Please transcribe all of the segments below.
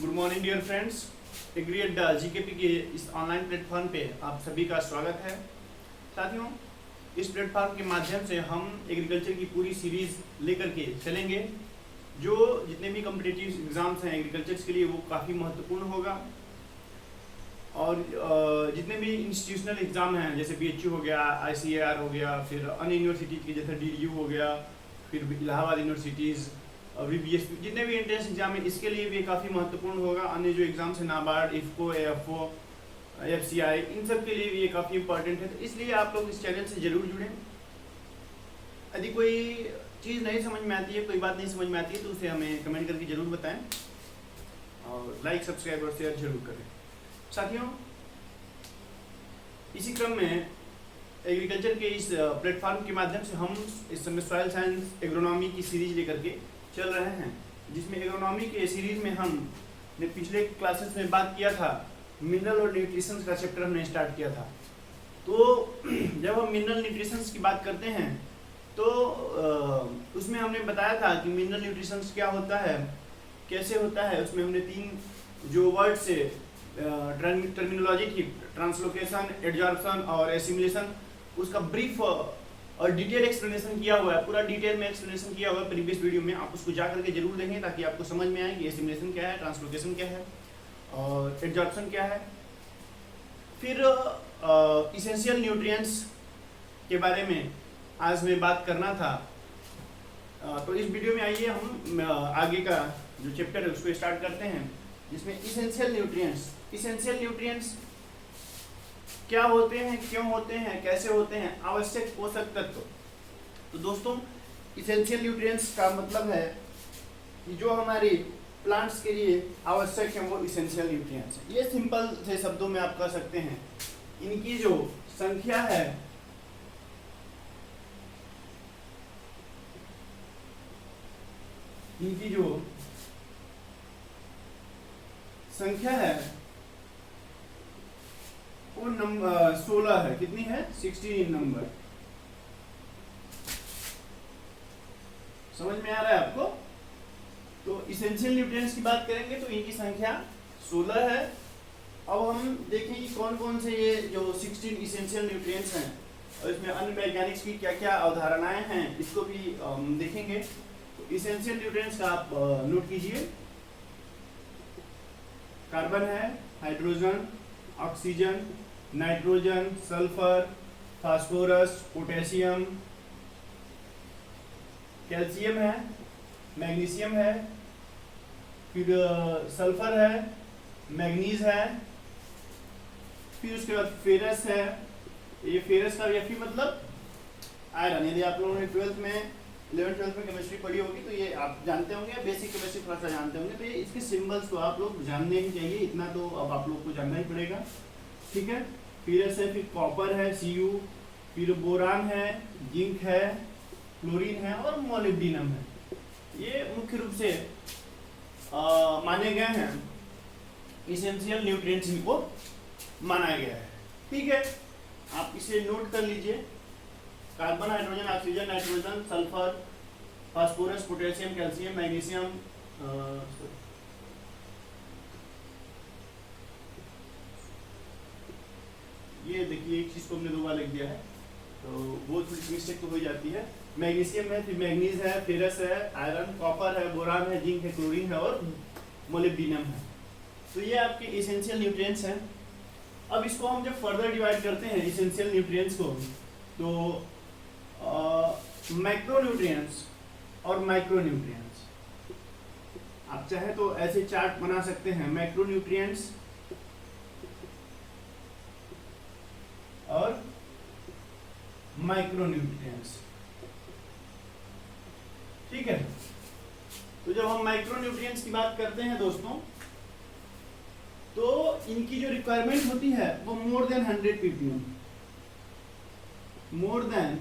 Good morning dear friends. Agri Adda GKP के इस online platform पे आप सभी का स्वागत है। साथियों, इस प्लेटफॉर्म के माध्यम से हम एग्रीकल्चर की पूरी सीरीज लेकर के चलेंगे। जो जितने भी कॉम्पिटिटिव एग्जाम्स हैं एग्रीकल्चर के लिए वो काफ़ी महत्वपूर्ण होगा। और जितने भी इंस्टीट्यूशनल एग्ज़ाम हैं जैसे BHU हो गया, ICAR हो गया, फिर अन्य यूनिवर्सिटीज़ की जैसे DDU हो गया, फिर इलाहाबाद यूनिवर्सिटीज़, VBSP, जितने भी एंट्रेंस एग्जाम है इसके लिए भी काफ़ी महत्वपूर्ण होगा। अन्य जो एग्जाम्स हैं नाबार्ड, IFFCO, AFO, FCI, इन सब के लिए भी ये काफ़ी इंपॉर्टेंट है। तो इसलिए आप लोग इस चैनल से ज़रूर जुड़ें। यदि कोई चीज़ नहीं समझ में आती है, कोई बात नहीं समझ में आती है तो उसे हमें कमेंट करके ज़रूर बताएं और लाइक, सब्सक्राइब और शेयर जरूर करें। साथियों, इसी क्रम में एग्रीकल्चर के इस प्लेटफॉर्म के माध्यम से हम इस समय सॉइल साइंस एग्रोनॉमी की सीरीज लेकर के चल रहे हैं, जिसमें एग्रोनॉमी के सीरीज में हमने पिछले क्लासेस में बात किया था, मिनरल और न्यूट्रिशंस का चैप्टर हमने स्टार्ट किया था। तो जब हम मिनरल न्यूट्रिशंस की बात करते हैं तो उसमें हमने बताया था कि मिनरल न्यूट्रिशंस क्या होता है, कैसे होता है। उसमें हमने 3 जो वर्ड से टर्मिनोलॉजी थी, ट्रांसलोकेशन, एडजॉर्प्शन और एसिमिलेशन, उसका ब्रीफ और डिटेल एक्सप्लेनेशन किया हुआ है। पूरा डिटेल में एक्सप्लेनेशन किया हुआ है प्रीवियस वीडियो में। आप उसको जा करके जरूर देखें ताकि आपको समझ में आए कि एसिमिलेशन क्या है, ट्रांसलोकेशन क्या है और एडजॉर्प्शन क्या है। फिर इसेंशियल न्यूट्रिएंट्स के बारे में आज मैं बात करना था। तो इस वीडियो में आइए हम आगे का जो चैप्टर है उसको स्टार्ट करते हैं, जिसमें इसेंशियल न्यूट्रिएंट्स क्या होते हैं, क्यों होते हैं, कैसे होते हैं, आवश्यक पोषक तत्व। तो दोस्तों, इसेंशियल न्यूट्रिएंट्स का मतलब है कि जो हमारी प्लांट्स के लिए आवश्यक है वो इसेंशियल न्यूट्रिएंट्स है। ये सिंपल से शब्दों में आप कह सकते हैं। इनकी जो संख्या है वो नंबर 16 है। कितनी है? 16 नंबर। समझ में आ रहा है आपको? तो इसेंशियल न्यूट्रिएंट्स की बात करेंगे तो इनकी संख्या 16 है। अब हम देखें कि कौन कौन से ये जो 16 इसेंशियल न्यूट्रिएंट्स हैं और इसमें अन्य वैज्ञानिक की क्या क्या अवधारणाएं हैं, इसको भी देखेंगे। तो इसेंशियल न्यूट्रिएंट्स का आप नोट कीजिए। कार्बन है, hydrogen, oxygen, nitrogen, sulphur, phosphorus, potassium, calcium है, मैग्नीशियम है, फिर सल्फर है, मैग्नीज है, फिर उसके बाद फेरस है। ये फेरस का Fe मतलब आयरन। यदि आप लोगों ने 11th में 11th-12th में केमिस्ट्री पढ़ी होगी तो ये आप जानते होंगे, बेसिक केमिस्ट्री थोड़ा सा जानते होंगे। तो ये इसके सिंबल्स तो आप लोग जानने ही चाहिए, इतना तो अब आप लोग को जानना ही पड़ेगा, ठीक है। फेरस है, फिर कॉपर है, Cu, फिर बोरान है, जिंक है, क्लोरीन है और मोलिब्डेनम है। ये मुख्य रूप से माने गए हैं, इसेंशियल न्यूट्रिएंट्स इनको माना गया है, ठीक है। आप इसे नोट कर लीजिए। Carbon, hydrogen, oxygen, nitrogen, sulphur, phosphorus, potassium, calcium, magnesium, ये देखिए एक चीज को हमने 2 बार लिख दिया है तो वो थोड़ी मिस्टेक तो हो जाती है। मैग्नीशियम है, फिर मैग्नीज है, फेरस है, आयरन, कॉपर है, बोरान है, जिंक है, क्लोरीन है और मोलिब्डेनम है। तो ये आपके इसेंशियल न्यूट्रिएंट्स हैं। अब इसको हम जब फर्दर डिवाइड करते हैं इसेंशियल न्यूट्रिएंट्स को, तो मैक्रोन्यूट्रिएंट्स और माइक्रोन्यूट्रिएंट्स, आप चाहे तो ऐसे चार्ट बना सकते हैं, मैक्रोन्यूट्रिएंट्स और माइक्रोन्यूट्रिएंट्स, ठीक है। तो जब हम माइक्रोन्यूट्रिएंट्स की बात करते हैं दोस्तों, तो इनकी जो रिक्वायरमेंट होती है वो more than 100 ppm, more than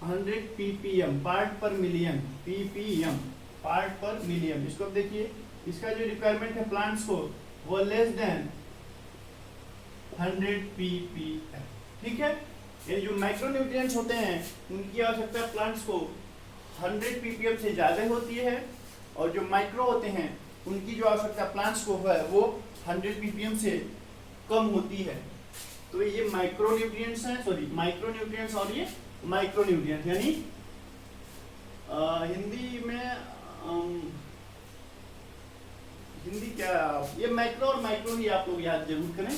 100 ppm, part पर मिलियन, ppm, पार्ट पर मिलियन। इसको देखिए, इसका जो रिक्वायरमेंट है प्लांट्स को वो लेस देन 100 ppm, ठीक है। ये जो माइक्रोन्यूट्रिएंट्स होते हैं उनकी आवश्यकता प्लांट्स को 100 ppm से ज़्यादा होती है और जो माइक्रो होते हैं उनकी जो आवश्यकता प्लांट्स को है वो 100 ppm से कम होती है। तो ये माइक्रोन्यूट्रिएंट्स हैं, सॉरी माइक्रोन्यूट्रिएंट्स और ये माइक्रोन्यूट्रिएंट्स, यानी हिंदी में हिंदी क्या, ये माइक्रो और माइक्रो ही आप लोग याद जरूर करें,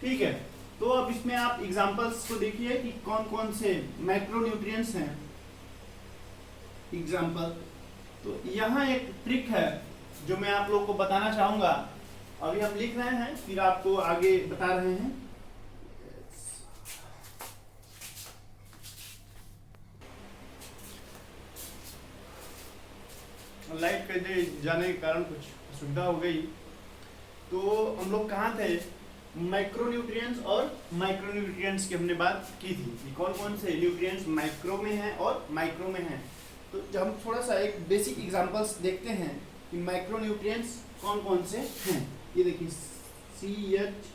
ठीक है। तो अब इसमें आप एग्जांपल्स को देखिए कि कौन कौन से मैक्रोन्यूट्रिएंट्स हैं। एग्जांपल, तो यहाँ एक ट्रिक है जो मैं आप लोग को बताना चाहूंगा। अभी हम लिख रहे हैं, फिर आपको आगे बता रहे हैं। लाइट के जाने के कारण कुछ असुविधा हो गई। तो हम लोग कहाँ थे, माइक्रोन्यूट्रिएंट्स और माइक्रोन्यूट्रिएंट्स की हमने बात की थी कि कौन कौन से न्यूट्रिएंट्स माइक्रो में हैं और माइक्रो में हैं। तो जब हम थोड़ा सा एक बेसिक एग्जांपल्स देखते हैं कि माइक्रोन्यूट्रिएंट्स कौन कौन से हैं। ये देखिए CH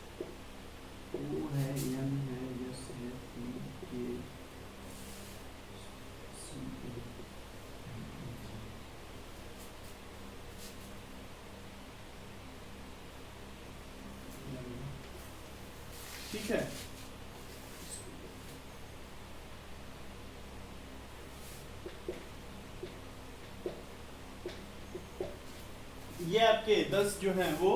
O है, N है, S है, P K C ठीक है। ये आपके 10 जो हैं वो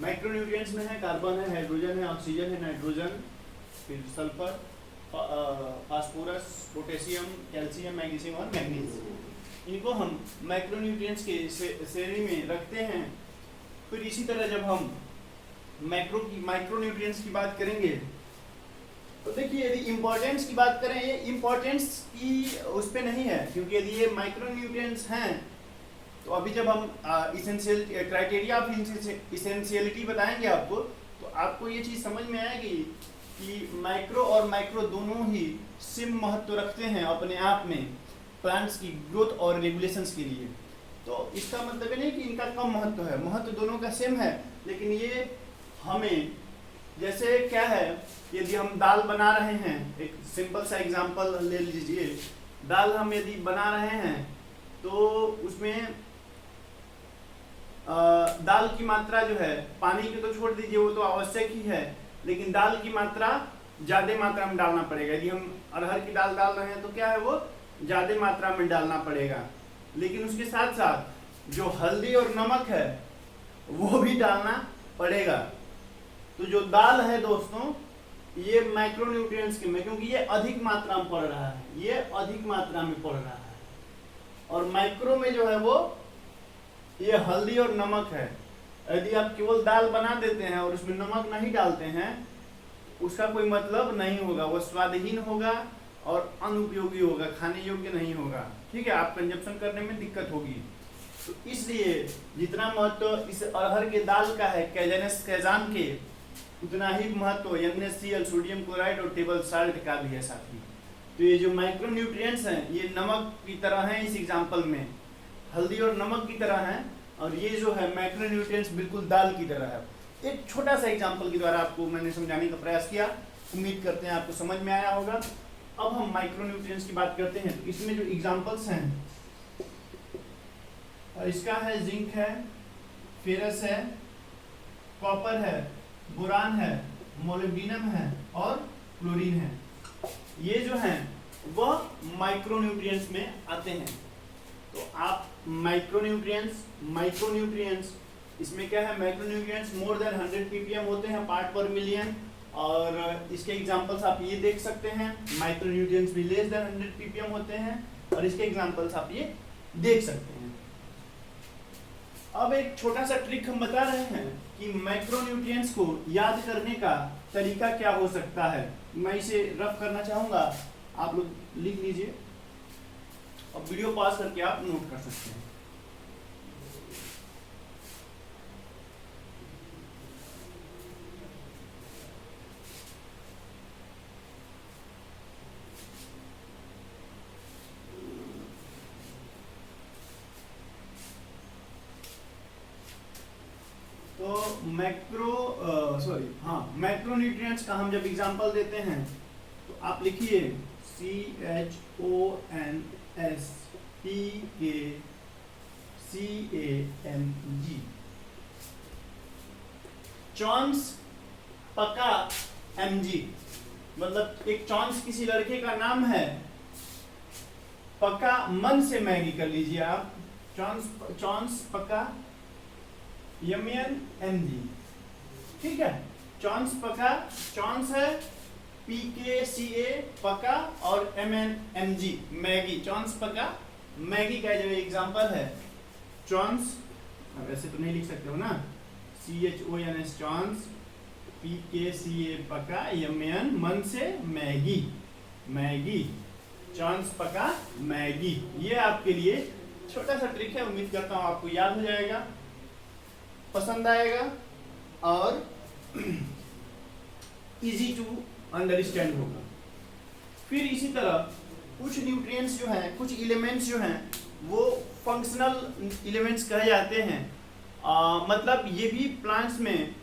माइक्रोन्यूट्रिएंट्स में है। कार्बन है, हाइड्रोजन है, ऑक्सीजन है, नाइट्रोजन, फिर sulphur, phosphorus, potassium, calcium, magnesium और मैग्नीज। इनको हम माइक्रोन्यूट्रिएंट्स के श्रेणी में रखते हैं। फिर इसी तरह जब हम माइक्रोन्यूट्रिएंट्स की बात करेंगे तो देखिए, यदि इंपॉर्टेंस की बात करें, ये इंपॉर्टेंस की उस पे नहीं है, क्योंकि यदि ये माइक्रोन्यूट्रिएंट्स हैं तो अभी जब हम इसेंशियल क्राइटेरिया ऑफ इसेंशियलिटी बताएंगे आपको, तो आपको ये चीज़ समझ में आएगी कि माइक्रो और माइक्रो दोनों ही सेम महत्व रखते हैं अपने आप में प्लांट्स की ग्रोथ और रेगुलेशंस के लिए। तो इसका मतलब ये नहीं कि इनका कम महत्व है, महत्व दोनों का सेम है। लेकिन ये हमें, जैसे क्या है, यदि हम दाल बना रहे हैं, एक सिंपल सा एग्जांपल ले लीजिए, दाल हम यदि बना रहे हैं तो उसमें दाल की मात्रा जो है, पानी की तो छोड़ दीजिए, वो तो आवश्यक ही है, लेकिन दाल की मात्रा ज़्यादा मात्रा में डालना पड़ेगा। यदि हम अरहर की दाल डाल रहे हैं तो क्या है, वो ज़्यादा मात्रा में डालना पड़ेगा। लेकिन उसके साथ साथ जो हल्दी और नमक है वो भी डालना पड़ेगा। तो जो दाल है दोस्तों, ये माइक्रोन्यूट्रिएंट्स के में, क्योंकि ये अधिक मात्रा में पड़ रहा है, ये अधिक मात्रा में पड़ रहा है। और माइक्रो में जो है वो ये हल्दी और नमक है। यदि आप केवल दाल बना देते हैं और उसमें नमक नहीं डालते हैं, उसका कोई मतलब नहीं होगा, वो स्वादहीन होगा और अनुपयोगी होगा, खाने योग्य नहीं होगा, ठीक है, आप कंजप्शन करने में दिक्कत होगी। तो इसलिए जितना महत्व इस अरहर के दाल का है कैजनस कैजान के, उतना ही महत्व NaCl, सोडियम क्लोराइड और टेबल साल्ट का भी है साथी। तो ये जो माइक्रोन्यूट्रिएंट्स हैं ये नमक की तरह हैं, इस एग्जांपल में हल्दी और नमक की तरह हैं, और ये जो है माइक्रोन्यूट्रिएंट्स बिल्कुल दाल की तरह है। एक छोटा सा एग्जांपल के द्वारा आपको मैंने समझाने का प्रयास किया, उम्मीद करते हैं आपको समझ में आया होगा। अब हम माइक्रोन्यूट्रिएंट्स की बात करते हैं। तो इसमें जो एग्जांपल्स हैं, इसका है जिंक है, फेरस है, कॉपर है, बोरान है, मोलिब्डेनम है और क्लोरीन है। ये जो हैं वह माइक्रोन्यूट्रिएंट्स में आते हैं। तो आप माइक्रोन्यूट्रिएंट्स इसमें क्या है, माइक्रोन्यूट्रिएंट्स मोर देन 100 ppm होते हैं पार्ट पर मिलियन, और इसके एग्जांपल्स आप ये देख सकते हैं। माइक्रोन्यूट्रिएंट्स भी लेस देन 100 ppm होते हैं, और इसके एग्जांपल्स आप ये देख सकते हैं। अब एक छोटा सा ट्रिक हम बता रहे हैं कि माइक्रोन्यूट्रिएंट्स को याद करने का तरीका क्या हो सकता है। मैं इसे रफ करना चाहूंगा, आप लोग लिख लीजिए और वीडियो पॉज करके आप नोट कर सकते हैं। तो मैक्रोन्यूट्रिएंट्स का हम जब एग्जांपल देते हैं तो आप लिखिए CHONS PKCAMG। चॉन्स पका MG, मतलब एक चॉन्स किसी लड़के का नाम है, पका मन से मैगी कर लीजिए आप, चॉन्स पका MG, ठीक है। चॉन्स पका, चॉन्स है PKCA पका और MG मैगी, चॉन्स पका मैगी का जो एग्जांपल है चॉन्स, वैसे तो नहीं लिख सकते हो ना, CHONS चॉन्स, PKCA पका, MN मन से मैगी, मैगी, चॉन्स पका मैगी। ये आपके लिए छोटा सा ट्रिक है, उम्मीद करता हूँ आपको याद हो जाएगा, पसंद आएगा और इजी टू अंडरस्टैंड होगा। फिर इसी तरह कुछ न्यूट्रिएंट्स जो हैं, कुछ एलिमेंट्स जो हैं वो फंक्शनल एलिमेंट्स कहे जाते हैं। मतलब ये भी प्लांट्स में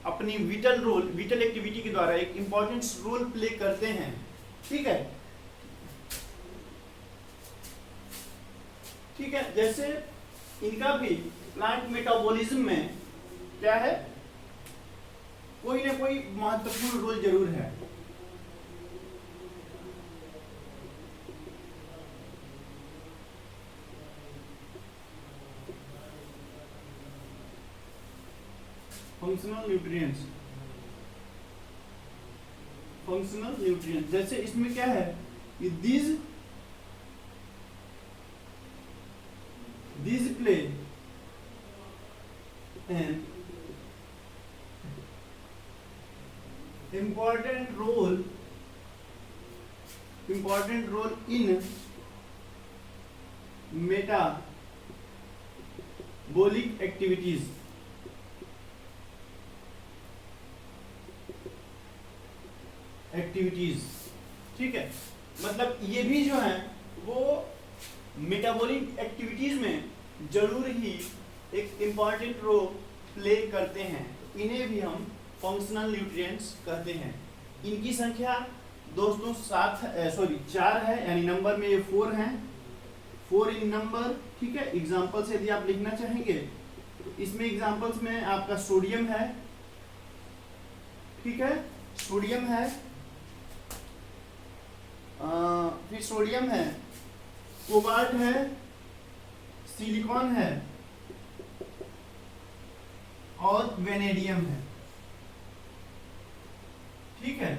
अपनी विटल एक्टिविटी के द्वारा एक इम्पॉर्टेंट रोल प्ले करते हैं, ठीक है। ठीक है, जैसे इनका भी प्लांट मेटाबॉलिज्म में क्या है, कोई ना कोई महत्वपूर्ण रोल जरूर है। फंक्शनल न्यूट्रिएंट्स, जैसे इसमें क्या है, these play an important role in metabolic activities, ठीक है। मतलब ये भी जो है वो मेटाबॉलिक एक्टिविटीज में जरूर ही एक इम्पॉर्टेंट रोल प्ले करते हैं, इन्हें भी हम फंक्शनल न्यूट्रिएंट्स कहते हैं। इनकी संख्या दोस्तों 4 है, यानी नंबर में ये 4 हैं, 4 इन नंबर, ठीक है। एग्जाम्पल्स यदि आप लिखना चाहेंगे तो इसमें एग्जाम्पल्स में आपका सोडियम है, ठीक है, सोडियम है, फिर सोडियम है, कोबाल्ट है, सिलिकॉन है और वेनेडियम है, ठीक है।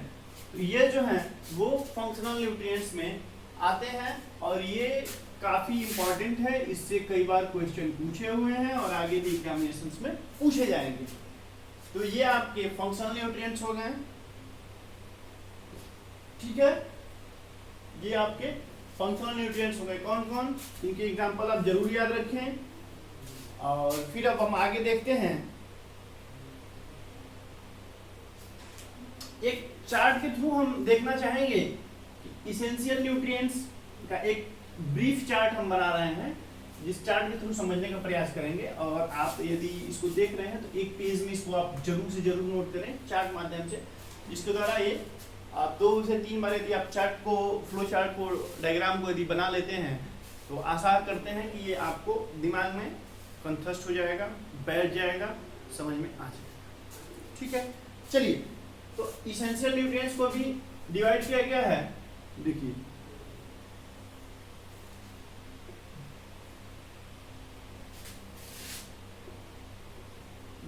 तो ये जो है वो फंक्शनल न्यूट्रिएंट्स में आते हैं और ये काफी इंपॉर्टेंट है, इससे कई बार क्वेश्चन पूछे हुए हैं और आगे भी एग्जामिनेशंस में पूछे जाएंगे। तो ये आपके फंक्शनल न्यूट्रिएंट्स हो गए, ठीक है। ये आपके फंक्शनल न्यूट्रिएंट्स हो गए, कौन कौन, इनके एग्जांपल आप जरूर याद रखें। और फिर अब हम आगे देखते हैं, एक चार्ट के थ्रू हम देखना चाहेंगे कि इसेंशियल न्यूट्रिएंट्स का एक ब्रीफ चार्ट हम बना रहे हैं, जिस चार्ट के थ्रू समझने का प्रयास करेंगे। और आप यदि इसको देख रहे हैं तो एक पेज में इसको आप जरूर से जरूर नोट करें चार्ट माध्यम से, जिसके द्वारा ये आप 2 से 3 बार यदि आप चार्ट को, फ्लो चार्ट को, डायग्राम को यदि बना लेते हैं तो आशा करते हैं कि ये आपको दिमाग में कंठस्थ हो जाएगा, बैठ जाएगा, समझ में आ जाएगा, ठीक है। चलिए, तो इसेंशियल न्यूट्रिएंट्स को भी डिवाइड किया गया है, देखिए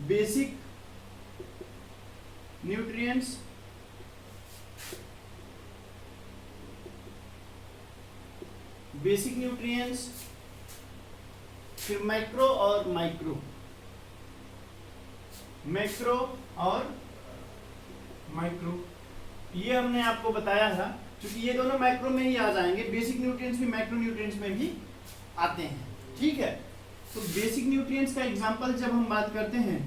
बेसिक न्यूट्रिएंट्स, फिर मैक्रो और माइक्रो, ये हमने आपको बताया था, क्योंकि ये दोनों मैक्रो में ही आ जाएंगे, बेसिक न्यूट्रिएंट्स भी मैक्रो न्यूट्रिएंट्स में भी आते हैं, ठीक है। तो बेसिक न्यूट्रिएंट्स का एग्जांपल जब हम बात करते हैं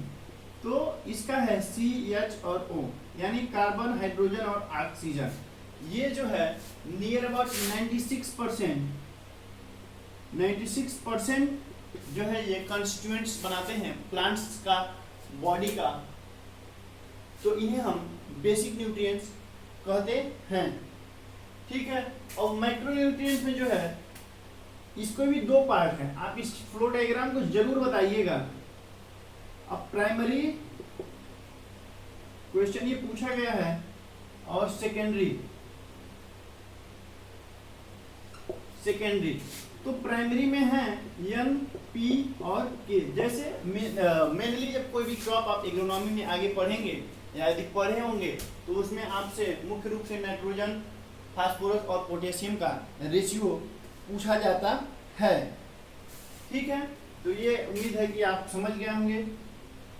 तो इसका है CH और O, यानी कार्बन, हाइड्रोजन और ऑक्सीजन। ये जो है नियर अबाउट 96% जो है ये कंस्टिट्यूएंट्स बनाते हैं प्लांट्स का, बॉडी का, तो इन्हें हम बेसिक न्यूट्रिएंट्स कहते हैं, ठीक है। और माइक्रो न्यूट्रिएंट्स में जो है इसको भी दो पार्ट है, आप इस फ्लो डायग्राम को जरूर बताइएगा। अब प्राइमरी क्वेश्चन ये पूछा गया है और सेकेंडरी तो प्राइमरी में है एन, पी और के। जैसे मेनली जब कोई भी क्रॉप आप एग्रोनॉमी में आगे पढ़ेंगे या यदि पढ़े होंगे तो उसमें आपसे मुख्य रूप से नाइट्रोजन, फास्फोरस और पोटेशियम का रेशियो पूछा जाता है। ठीक है, तो ये उम्मीद है कि आप समझ गए होंगे।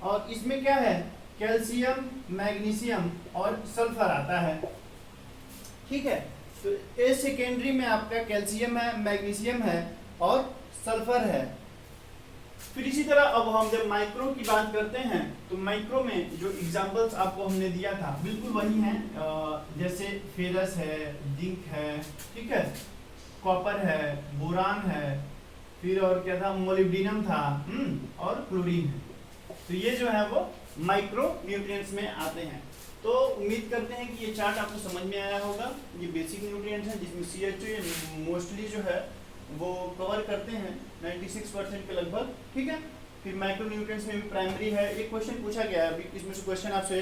और इसमें क्या है, कैल्शियम, मैग्नीशियम और सल्फर आता है। ठीक है, तो ए सेकेंडरी में आपका कैल्शियम है, मैग्नीशियम है और सल्फर है। फिर इसी तरह अब हम जब माइक्रो की बात करते हैं तो माइक्रो में जो एग्जांपल्स आपको हमने दिया था बिल्कुल वही हैं, जैसे फेरस है, जिंक है, ठीक है, कॉपर है, बोरान है, फिर और क्या था, मोलिब्डेनम था, और क्लोरीन है। तो ये जो है वो माइक्रो न्यूट्रिएंट्स में आते हैं। तो उम्मीद करते हैं कि ये चार्ट आपको समझ में आया होगा। ये बेसिक न्यूट्रिएंट्स हैं जिसमें CH2 मोस्टली जो है वो कवर करते हैं 96% के लगभग। ठीक है, फिर माइक्रो न्यूट्रिएंट्स में भी प्राइमरी है। एक क्वेश्चन पूछा गया है, इसमें से क्वेश्चन आपसे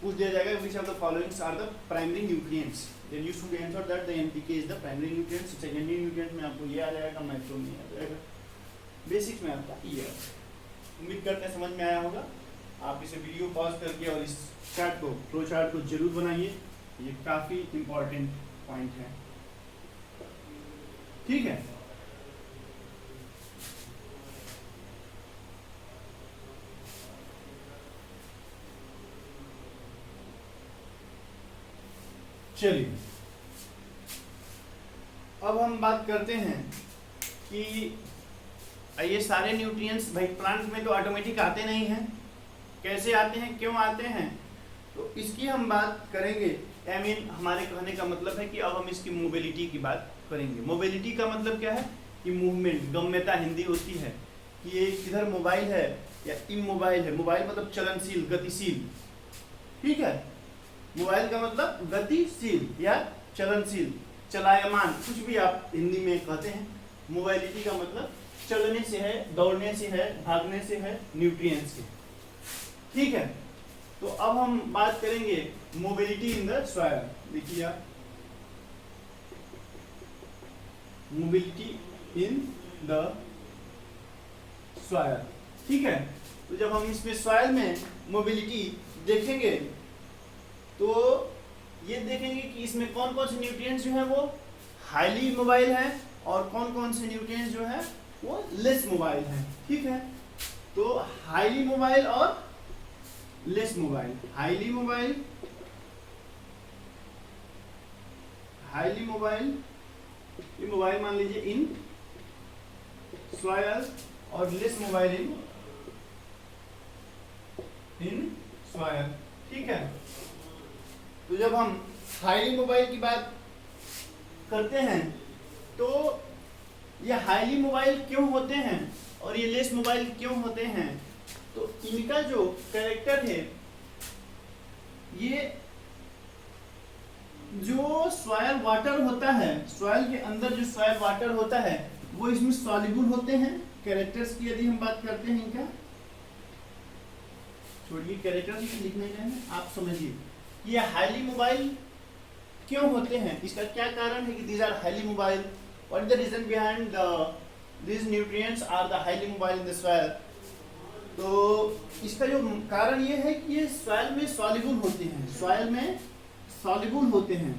पूछ दिया जाएगा, which of the followings are the primary nutrients, then you should answer that the NPK is the primary nutrients. Secondary nutrients में आपको ये आ जाएगा, माइक्रो में आ जाएगा, बेसिक्स में आपका ये है। उम्मीद करते हैं समझ में आया होगा। आप इसे वीडियो पॉज करके और इस चार्ट को, फ्लो चार्ट को जरूर बनाइए, ये काफी इंपॉर्टेंट पॉइंट है। ठीक है, चलिए अब हम बात करते हैं कि ये सारे न्यूट्रिएंट्स भाई प्लांट में तो ऑटोमेटिक आते नहीं हैं। कैसे आते हैं, क्यों आते हैं, तो इसकी हम बात करेंगे। आई मीन हमारे कहने का मतलब है कि अब हम इसकी मोबिलिटी की बात करेंगे। मोबिलिटी का मतलब क्या है कि मूवमेंट, गम्यता हिंदी होती है कि ये किधर मोबाइल है या इमोबाइल है। मोबाइल मतलब चलनशील, गतिशील। ठीक है, मोबाइल का मतलब गतिशील या चलनशील, चलायमान, कुछ भी आप हिंदी में कहते हैं। मोबाइलिटी का मतलब चलने से है, दौड़ने से है, भागने से है, न्यूट्रिएंट्स के। ठीक है, तो अब हम बात करेंगे मोबिलिटी इन द सॉइल। देखिए आप, मोबिलिटी इन द सॉइल। ठीक है, तो जब हम इसमें सॉइल में मोबिलिटी देखेंगे तो ये देखेंगे कि इसमें कौन कौन से न्यूट्रिएंट्स जो है वो हाईली मोबाइल है और कौन कौन से न्यूट्रिएंट्स जो है वो लेस मोबाइल है। ठीक है, तो हाईली मोबाइल और लेस मोबाइल। हाईली मोबाइल, ये मोबाइल मान लीजिए इन सॉइल और लेस मोबाइल इन सॉइल। ठीक है, तो जब हम हाईली मोबाइल की बात करते हैं तो ये हाईली मोबाइल क्यों होते हैं और ये लेस मोबाइल क्यों होते हैं, तो इनका जो कैरेक्टर है, ये जो सॉइल वाटर होता है, सॉइल के अंदर जो सॉइल वाटर होता है वो इसमें सॉल्युबल होते हैं। कैरेक्टर्स की यदि हम बात करते हैं इनका, छोड़िए कैरेक्टर्स लिखने का है, आप समझिए ये हाईली मोबाइल क्यों होते हैं, इसका क्या कारण है कि these are highly mobile. What is the reason behind these nutrients are the highly mobile in the soil। तो इसका जो कारण ये है कि ये सॉइल में सॉल्युबल होते हैं, सॉइल में सॉल्युबल होते हैं,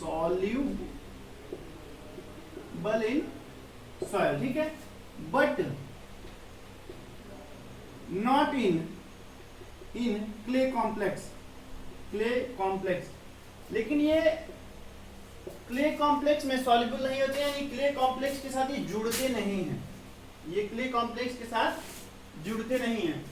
सॉल्युबल इन सॉइल। ठीक है, but not in clay complex. लेकिन ये क्ले कॉम्प्लेक्स में सॉल्युबल नहीं होते हैं, यानी क्ले कॉम्प्लेक्स के साथ ये जुड़ते नहीं हैं। ये क्ले कॉम्प्लेक्स के साथ जुड़ते नहीं हैं।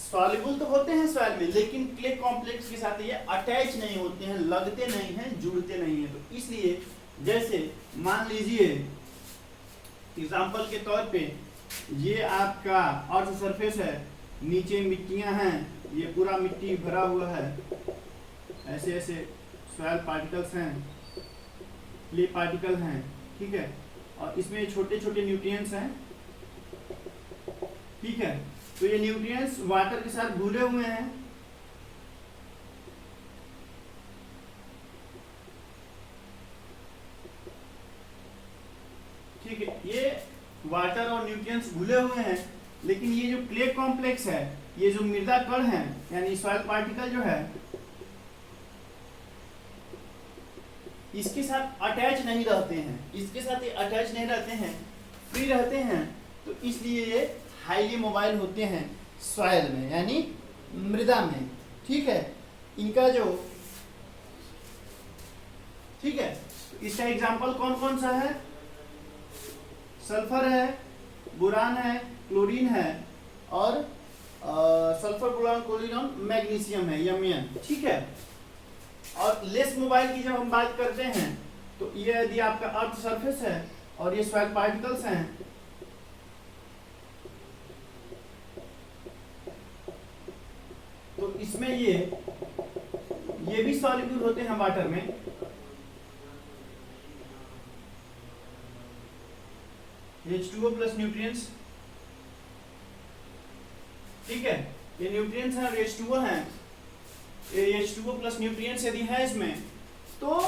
सॉल्युबल तो होते हैं सॉइल में, लेकिन क्ले कॉम्प्लेक्स के साथ ये अटैच नहीं होते हैं, लगते नहीं हैं, जुड़ते नहीं हैं। तो इसलिए जैसे मान लीजिए एग्जांपल के तौर पे ये आपका अर्थ सरफेस है, नीचे मिट्टियां हैं, ये पूरा मिट्टी भरा हुआ है, ऐसे ऐसे सॉइल पार्टिकल्स हैं, क्ले पार्टिकल हैं, ठीक है, और इसमें छोटे छोटे न्यूट्रिएंट्स हैं, ठीक है। तो ये न्यूट्रिएंट्स वाटर के साथ घुले हुए हैं, ठीक है, ये वाटर और न्यूट्रिएंट्स घुले हुए हैं, लेकिन ये जो क्ले कॉम्प्लेक्स है, ये जो मृदा कण है यानी सॉइल पार्टिकल जो है, इसके साथ अटैच नहीं रहते हैं, इसके साथ ये अटैच नहीं रहते हैं, फ्री रहते हैं। तो इसलिए ये हाईली मोबाइल होते हैं सॉइल में यानी मृदा में, ठीक है। इनका जो, ठीक है, इसका एग्जाम्पल कौन कौन सा है? सल्फर है, बोरान है, क्लोरीन है और सल्फर, बोरान, क्लोरीन और मैग्नीशियम है, Mn, ठीक है। और लेस मोबाइल की जब हम बात करते हैं तो ये यदि आपका अर्थ सरफेस है और ये सॉइल पार्टिकल्स हैं, तो इसमें ये भी सॉल्युबल होते हैं वाटर में, H2O प्लस न्यूट्रिएंट्स, ठीक है, ये न्यूट्रिएंट्स हैं और H2O हैं, ये H2O प्लस न्यूट्रिएंट्स यदि है इसमें तो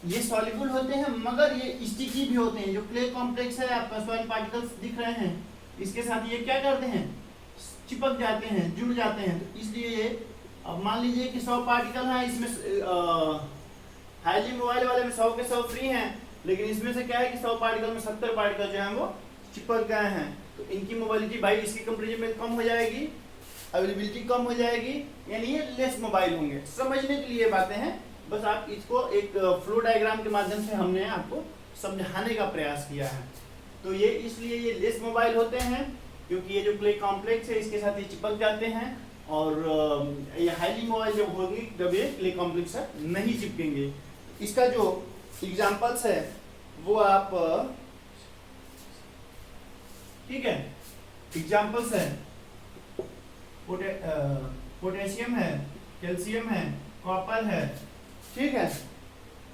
ये सॉल्युबल होते हैं, मगर ये स्टिकी भी होते हैं। जो क्ले कॉम्प्लेक्स है आपका, सॉइल पार्टिकल्स दिख रहे हैं, इसके साथ ये क्या करते हैं? चिपक जाते हैं, जुड़ जाते हैं। तो इसलिए ये, अब मान लीजिए कि 100 पार्टिकल हैं इसमें, हाईली मोबाइल वाले में 100 के 100 फ्री हैं, लेकिन इसमें से क्या है कि 100 पार्टिकल में 70 पार्टिकल जो हैं वो चिपक गए हैं। तो इनकी मोबाइलिटी भाई इसकी कंपेरिजन में कम हो जाएगी, अवेलेबिलिटी कम हो जाएगी, यानी ये लेस मोबाइल होंगे। समझने के लिए बातें हैं, बस आप इसको एक फ्लो डायग्राम के माध्यम से हमने आपको समझाने का प्रयास किया है। तो ये इसलिए ये लेस मोबाइल होते हैं क्योंकि ये जो क्ले कॉम्प्लेक्स है इसके साथ ये चिपक जाते हैं, और ये हाईली मोबाइल जब होगी तब ये क्ले कॉम्प्लेक्स से नहीं चिपकेंगे। इसका जो एग्जाम्पल्स है वो आप, ठीक है, एग्जाम्पल्स है पोटेशियम है, कैल्शियम है, कॉपर है, ठीक है,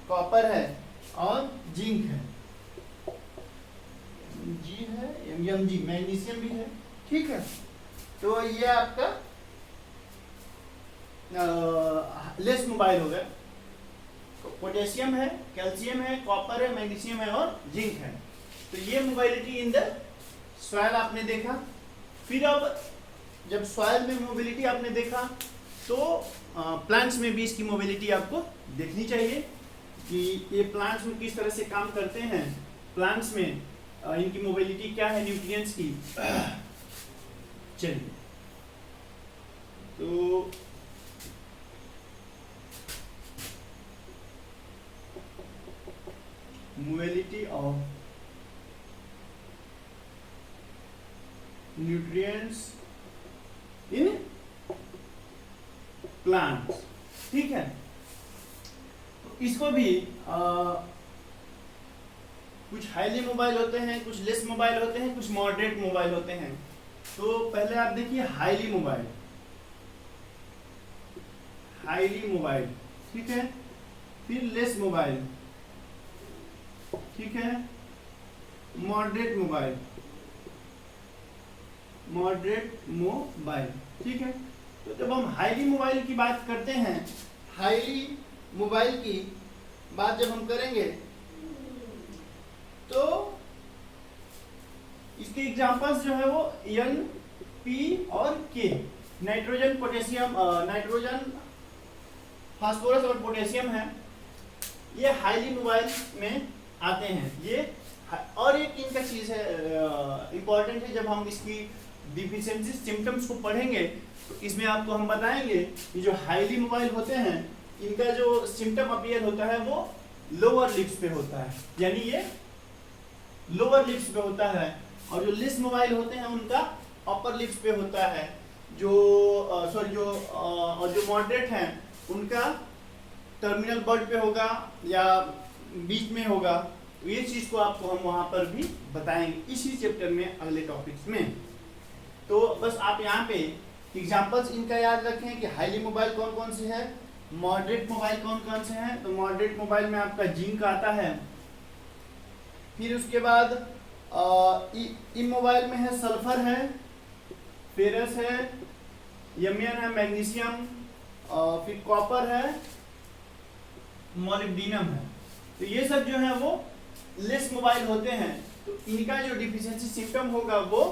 कॉपर है और जिंक है, जी है, Mg, मैग्नीशियम भी है, ठीक है। तो ये आपका लेस मोबाइल हो गया। पोटेशियम है, कैल्शियम है, कॉपर है, मैग्नीशियम है और जिंक है। तो ये मोबाइलिटी इन द सॉइल आपने देखा। फिर अब जब सॉइल में मोबिलिटी आपने देखा तो प्लांट्स में भी इसकी मोबिलिटी आपको देखनी चाहिए कि ये प्लांट्स में किस तरह से काम करते हैं, प्लांट्स में इनकी मोबिलिटी क्या है न्यूट्रिएंट्स की। चलिए, तो mobility of nutrients in plants, ठीक है। तो इसको भी कुछ हाईली मोबाइल होते हैं, कुछ लेस मोबाइल होते हैं, कुछ मॉडरेट मोबाइल होते हैं। तो पहले आप देखिए हाईली मोबाइल, हाईली मोबाइल, ठीक है, फिर लेस मोबाइल, ठीक है, मॉडरेट मोबाइल, मॉडरेट मोबाइल, ठीक है। तो जब हम हाईली मोबाइल की बात करते हैं, हाईली मोबाइल की बात जब हम करेंगे तो इसके एग्जांपल्स जो है वो N, P और K, nitrogen, potassium, nitrogen, phosphorus और पोटेशियम है, ये हाईली मोबाइल में आते हैं। ये और एक इनका चीज है इंपॉर्टेंट है, जब हम इसकी डिफिशियंसी सिम्टम्स को पढ़ेंगे तो इसमें आपको हम बताएंगे कि जो हाईली मोबाइल होते हैं इनका जो सिम्टम अपीयर होता है वो लोअर लिप्स पे होता है, यानी ये लोअर लिप्स पे होता है, और जो लेस मोबाइल होते हैं उनका अपर लिप्स पे होता है। जो मॉडरेट हैं उनका टर्मिनल बर्ड पे होगा या बीच में होगा। तो ये चीज को आपको हम वहां पर भी बताएंगे इसी चैप्टर में, अगले टॉपिक्स में। तो बस आप यहाँ पे एग्जांपल्स इनका याद रखें कि हाईली मोबाइल कौन कौन से है, मॉडरेट मोबाइल कौन कौन से हैं। तो मॉडरेट मोबाइल में आपका जिंक आता है, फिर उसके बाद इमोबाइल में है सल्फर है, फेरस है, यमियन है, मैग्नीशियम, फिर कॉपर है, मोलिब्डेनम है। तो ये सब जो है वो लेस मोबाइल होते हैं। तो इनका जो डिफिशियंसी सिम्टम होगा वो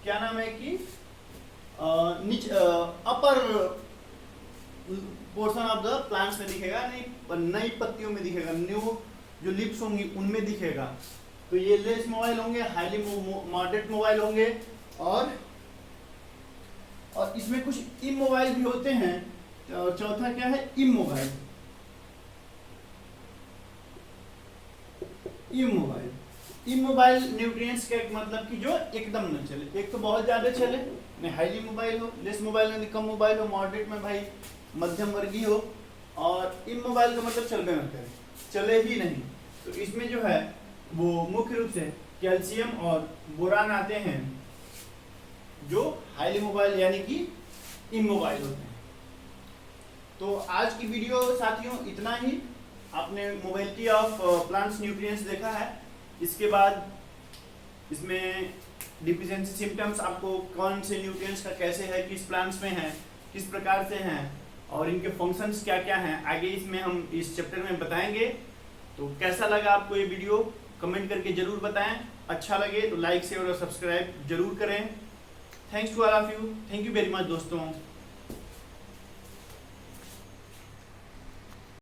क्या नाम है कि upper portion of the plants में दिखेगा, नई पत्तियों में दिखेगा, न्यू जो लिप्स होंगी उनमें दिखेगा। तो ये लेस मोबाइल होंगे, हाईली मॉडरेट मोबाइल होंगे, और इसमें कुछ इमोबाइल भी होते हैं। चौथा क्या है, इमोबाइल। इमोबाइल न्यूट्रिएंट्स का मतलब कि जो एकदम न चले, एक तो बहुत ज्यादा चले, नहीं हाईली मोबाइल हो, लेस मोबाइल में कम मोबाइल हो, मॉडरेट में भाई मध्यम वर्गीय हो, और इमोबाइल का मतलब चलबे न करे, चले ही नहीं। तो इसमें जो है वो मुख्य रूप से कैल्शियम और बोरान आते हैं, जो हाईली मोबाइल यानी कि इमोबाइल होते हैं। तो आज की वीडियो साथियों इतना ही। आपने मोबाइलिटी ऑफ प्लांट्स न्यूट्रिएंट्स देखा है। इसके बाद इसमें डिफिशियंसी सिम्टम्स, आपको कौन से न्यूट्रिएंट्स का कैसे है, किस प्लांट्स में है, किस प्रकार से हैं, और इनके फंक्शंस क्या क्या हैं, आगे इसमें हम इस चैप्टर में बताएंगे। तो कैसा लगा आपको ये वीडियो, कमेंट करके जरूर बताएं। अच्छा लगे तो लाइक शेयर और सब्सक्राइब जरूर करें। Thanks to all of you, thank you very much दोस्तों।